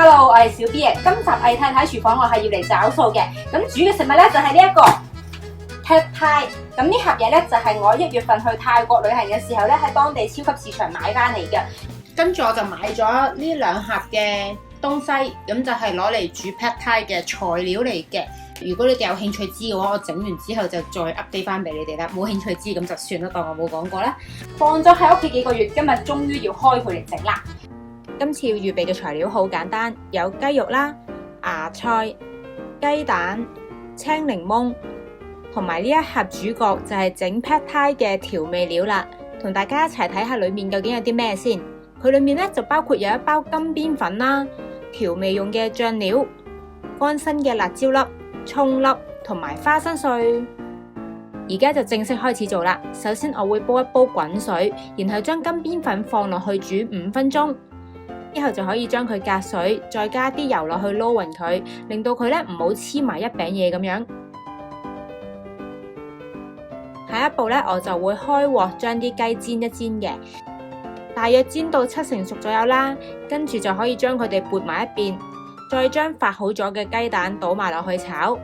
Hello，我係小 B 啊。今集魏太太廚房我係要嚟找數嘅。咁煮嘅食物咧就係呢一個 Pad Thai。咁呢盒嘢咧就係我1月份去泰國旅行嘅時候咧喺當地超級市場買翻嚟嘅。跟住我就買咗呢2盒嘅東西，咁就係攞嚟煮 Pad Thai 嘅材料嚟嘅。如果你哋有興趣知嘅話，我整完之後就再 update 翻俾你哋啦。冇興趣知咁就算啦，當我冇講過啦。放咗喺屋企幾個月，今日終於要開佢嚟整啦。今次要預備嘅材料好簡單，有雞肉啦、芽菜、雞蛋、青檸檬，同埋呢一盒主角就係整 Pad Thai 嘅調味料啦。同大家一齊睇下裏面究竟有啲咩先。佢裏面咧就包括有一包金邊粉啦、調味用嘅醬料、乾身嘅辣椒粒、蔥粒同埋花生碎。而家就正式開始做啦。首先我會煲一煲滾水，然後將金邊粉放落去煮5分鐘。之後就可以將佢隔水，再加啲油落去撈勻佢，令到佢咧唔好黐埋一餅嘢咁樣。下一步咧，我就會開鑊將啲雞煎一煎嘅，大約煎到7成熟左右啦。跟住就可以將佢哋撥埋一邊，再將發好咗嘅雞蛋倒埋落去炒。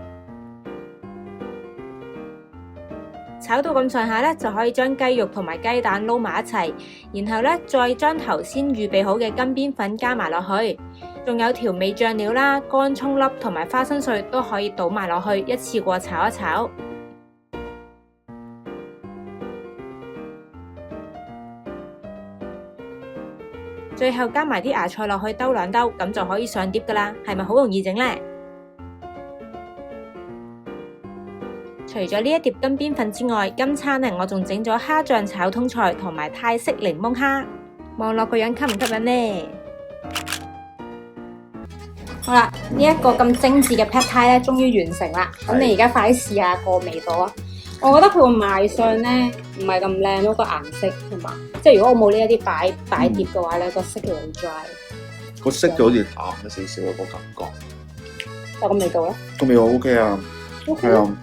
炒到咁上下咧，就可以將雞肉同埋雞蛋撈埋一齊，然後咧再將頭先預備好嘅金邊粉加埋落去，仲有調味醬料啦、乾蔥粒同埋花生碎都可以倒埋落去，一次過炒一炒。最後加埋啲芽菜落去兜2兜，咁就可以上碟噶啦。係咪好容易整呢？除咗呢一碟金邊粉之外，今餐呢我仲整咗蝦醬炒通菜同埋泰式檸檬蝦，望落個樣吸唔吸引呢？好啦，呢一個咁精緻嘅 Pad Thai 咧，終於完成啦。咁你而家快啲試下個味道啊！我覺得佢個賣相咧唔係咁靚咯，個顏色同埋，即係如果我冇呢一啲擺碟嘅話咧，個色其實好 dry。個色就好似淡咗少少個感覺。但個味道咧？個味道 OK 啊， OK 係啊。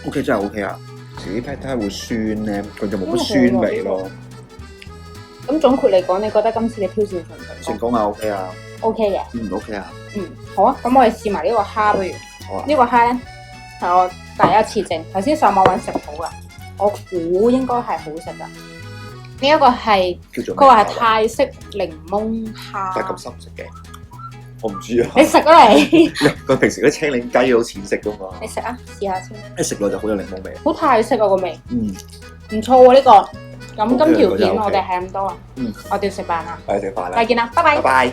OK 真係 OK 啊！自己 Pad Thai 會酸咧，佢就冇乜酸味咯。咁總括嚟講，你覺得今次嘅挑戰成功？成功啊 OK 啊 OK 嘅。OK 啊。好啊，咁我哋試埋呢個蝦不如。好啊。呢個蝦咧係我第一次整，頭先上網揾食譜噶，我估應該係好食噶。呢一個係佢話係泰式檸檬蝦。但係咁深色嘅。我唔知啊！你食啊你？佢平時啲青檸雞好淺色噶嘛？你食啊，試下先。一食落就好有檸檬味。好泰式啊個味。唔錯喎呢個。咁今條片我哋係咁多啊。我哋要食飯啦。係食飯啦。再見啦，拜拜。拜拜。